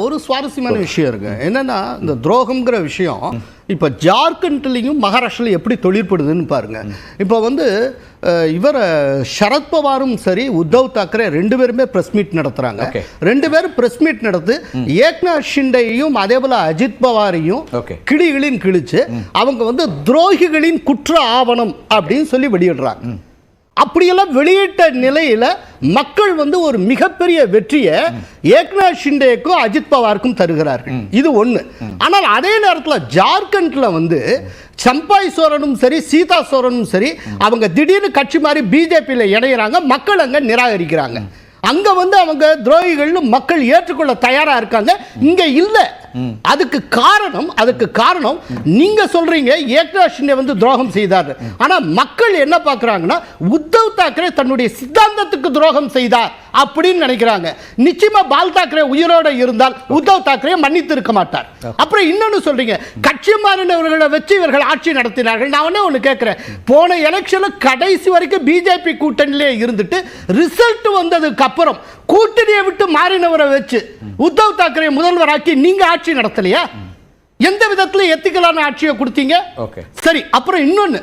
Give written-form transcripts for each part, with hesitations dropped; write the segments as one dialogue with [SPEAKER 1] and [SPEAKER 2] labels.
[SPEAKER 1] ஒரு சுவாரஸ்யமான விஷயம் இருக்கு. என்னன்னா இந்த துரோகம்ங்கிற விஷயம் இப்போ ஜார்க்கண்ட்லையும் மகாராஷ்டிராலையும் எப்படி தொழிற்படுதுன்னு பாருங்க. இப்போ இவர் சரத்பவாரும் சரி உத்தவ் தாக்கரே ரெண்டு பேருமே பிரஸ் மீட் நடத்துறாங்க. ரெண்டு பேரும் பிரஸ் மீட் நடத்து ஏக்நாத் ஷிண்டேயையும் அதே போல அஜித் பவாரையும் கிளிகளின் கிழிச்சு அவங்க துரோகிகளின் குற்ற ஆவணம் அப்படின்னு சொல்லி வெளியிடுறாங்க. அப்படியெல்லாம் வெளியிட்ட நிலையில மக்கள் ஒரு மிகப்பெரிய வெற்றியை ஏக்நாத் ஷிண்டேக்கும் அஜித் பவாருக்கும் தருகிறார்கள். இது ஒண்ணு. ஆனால் அதே நேரத்தில் ஜார்க்கண்ட்ல சம்பாய் சோரனும் சரி சீதா சோரனும் சரி அவங்க திடீர்னு கட்சி மாதிரி பிஜேபியில் இணைகிறாங்க. மக்கள் அங்க நிராகரிக்கிறாங்க. அங்க அவங்க துரோகிகள் மக்கள் ஏற்றுக்கொள்ள தயாரா இருக்காங்க. இங்க இல்ல. அதுக்கு காரணம் நீங்க சொல்றீங்க ஏக்நாத் ஷிண்டே துரோகம் செய்தார். ஆனா மக்கள் என்ன பார்க்கறாங்கன்னா உத்தவ் தாக்கரே தன்னுடைய சித்தாந்தத்துக்கு துரோகம் செய்தார் அப்படின்னு நினைக்கிறாங்க. நிச்சயமா பால் தாக்கரே உயிரோட இருந்தால் உத்தவ் தாக்கரே மன்னித்து இருக்க மாட்டார். அப்புறம் இன்னொன்னு சொல்றீங்க கட்சி மாறினவர்களை வச்சு இவர்கள் ஆட்சி நடத்தினார்கள். நான் ஒன்னு கேட்கிறேன், போன எலெக்ஷன்ல கடைசி வரைக்கும் பிஜேபி கூட்டணியிலே இருந்துட்டு ரிசல்ட் வந்ததுக்கு அப்புறம் கூட்டணியை விட்டு மாறினவரை வச்சு உத்தவ் தாக்கரே முதல்வராக்கி நீங்க ஆட்சி நடத்தலையா? எந்த விதத்துல எத்திக்கலான ஆட்சியை கொடுத்தீங்க? சரி, அப்புறம் இன்னொன்னு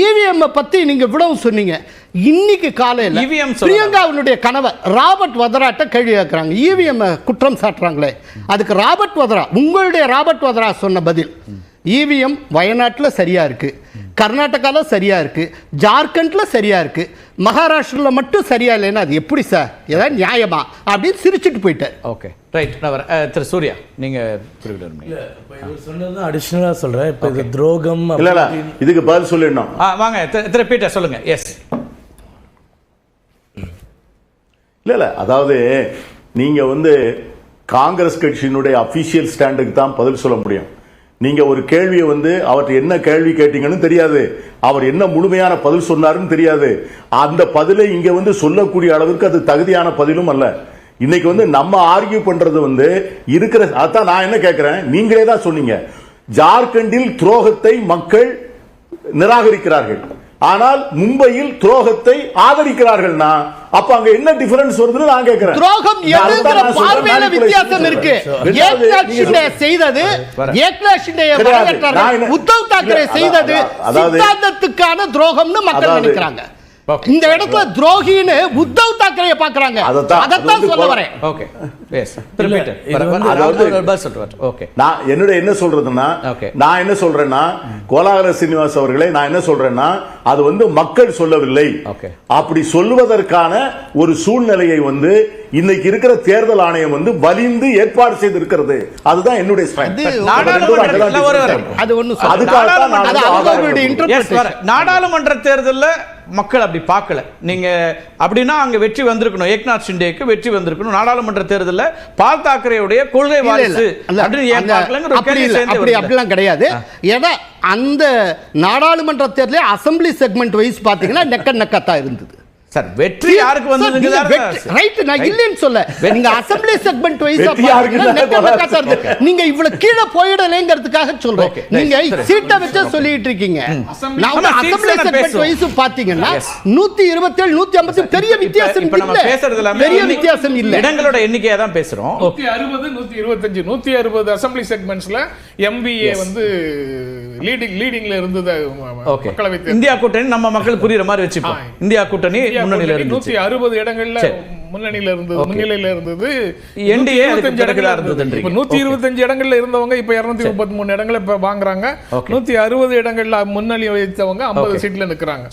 [SPEAKER 1] இவிஎம் பத்தி நீங்க இவ்வளவு சொன்னீங்க. இன்னைக்கு காலையில் பிரியங்காவுடைய கணவர் ராபர்ட் வத்ராட்ட கேள்வி கேட்கிறாங்க. இவிஎம் குற்றம் சாட்டுறாங்களே, அதுக்கு ராபர்ட் வத்ரா, உங்களுடைய ராபர்ட் வத்ரா சொன்ன பதில், இவிஎம் வயநாட்டில் சரியா இருக்கு, கர்நாடகாவில் சரியா இருக்கு, ஜார்க்கண்ட்ல சரியா இருக்கு, மகாராஷ்டிராவில் மட்டும் சரியா இல்லைன்னா அது எப்படி சார், ஏதாவது நியாயமா அப்படின்னு சிரிச்சுட்டு போயிட்டார்.
[SPEAKER 2] Okay, right. திரு சூர்யா, நீங்க
[SPEAKER 3] சொன்னது அடிஷனலா சொல்றேன். இப்போ இது துரோகம்
[SPEAKER 4] இல்ல, இதுக்கு பதில் சொல்லிடணும்.
[SPEAKER 2] வாங்க திரு பீட்டர் சொல்லுங்க. எஸ்.
[SPEAKER 4] இல்ல, அதாவது நீங்க காங்கிரஸ் கட்சியினுடைய அபிஷியல் ஸ்டாண்டுக்கு தான் பதில் சொல்ல முடியும். நீங்க ஒரு கேள்வியை அவர்கிட்ட என்ன கேள்வி கேட்டீங்கன்னு தெரியாது, அவர் என்ன முழுமையான பதில் சொன்னாருன்னு தெரியாது. அந்த பதிலை இங்க சொல்லக்கூடிய அளவுக்கு அது தகுதியான பதிலும் அல்ல. இன்னைக்கு நம்ம ஆர்கியூ பண்றது இருக்கிற, அதான் நான் என்ன கேட்கிறேன், நீங்களே தான் சொன்னீங்க ஜார்க்கண்டில் துரோகத்தை மக்கள் நிராகரிக்கிறார்கள், ஆனால் மும்பையில் துரோகத்தை ஆதரிக்கிறார்கள்னா அப்ப அங்க என்ன டிஃபரன்ஸ் வருதுன்னு நான் கேக்குறேன்.
[SPEAKER 1] துரோகம் என்கிற பார்வையில வித்தியாசம் இருக்கு. ஏக்நாத் ஷிண்டே செய்தது, ஏக்நாத் ஷிண்டேயை வரவேற்றார்கள். உத்தவ் தாக்கரே செய்தது சித்தாந்தத்துக்கான துரோகம்னு மக்கள் நினைக்கிறாங்க. இந்த இடத்துல துரோகின்னு உத்தவ் தாக்கரே பார்க்கறாங்க. அதத்தான் சொல்ல வரேன்.
[SPEAKER 2] Okay, yes.
[SPEAKER 4] நான் என்ன சொல்றதுன்னா, நான் என்ன சொல்றேன்னா, கோலாகல சீனிவாஸ் அவர்களே, நான் என்ன சொல்றேன்னா அது மக்கள் சொல்லவில்லை. அப்படி சொல்வதற்கான ஒரு சூழ்நிலையை இன்னைக்கு இருக்கிற தேர்தல் ஆணையம் வலிந்து ஏற்பாடு செய்திருக்கிறது. அதுதான் என்னுடைய
[SPEAKER 2] நாடாளுமன்ற தேர்தலில் மக்கள் அப்படி பார்க்கல. நீங்க அப்படின்னா அங்க வெற்றி வந்திருக்கணும், ஏக்நாத் ஷிண்டேக்கு வெற்றி வந்திருக்கணும். நாடாளுமன்ற தேர்தலில் பால் தாக்கரேவுடைய கொள்கை வாரிசு
[SPEAKER 1] அப்படிலாம் கிடையாது. ஏன்னா அந்த நாடாளுமன்ற தேர்தலில் அசம்பிளி செக்மெண்ட் வைஸ் பாத்தீங்கன்னா நெக்கத்தான் இருந்தது.
[SPEAKER 2] சார், வெற்றி யாருக்கு வந்தது?
[SPEAKER 1] ரைட், நான் இல்லன்னு சொல்ல. நீங்க அசெம்பிளி செக்மெண்ட் வைஸ் நீங்க இவ்வளவு கீழ போயிடலங்கிறதுக்காக சொல்றேன். நீங்க சீட்டை வச்சு சொல்லிட்டு இருக்கீங்க. நான் அசெம்பிளி செக்மெண்ட் வைஸ் பாத்தீங்கன்னா 127 150 பெரிய வித்தியாசம் இல்ல.
[SPEAKER 2] பேசுறதுல
[SPEAKER 1] பெரிய வித்தியாசம் இல்ல.
[SPEAKER 2] இடங்களோட எண்ணிக்கையை தான் பேசுறோம்.
[SPEAKER 5] 160 125 160 அசெம்பிளி செக்மெண்ட்ஸ்ல எம்பிஏ லீடிங்ல இருந்தது.
[SPEAKER 2] இந்தியா கூட்டணி நம்ம மக்கள் புரியுற மாதிரி வச்சுப்போம். இந்தியா கூட்டணி
[SPEAKER 5] 160 இடங்கள்ல முன்னணியில இருந்தது, முன்னிலையில இருந்தது.
[SPEAKER 2] என்டிஏ
[SPEAKER 5] 125 இடங்கள்ல இருந்தவங்க இப்ப 233 இடங்களை இப்ப வாங்குறாங்க. 160 இடங்கள்ல முன்னணி வைத்தவங்க 50 சீட்ல நிக்கிறாங்க.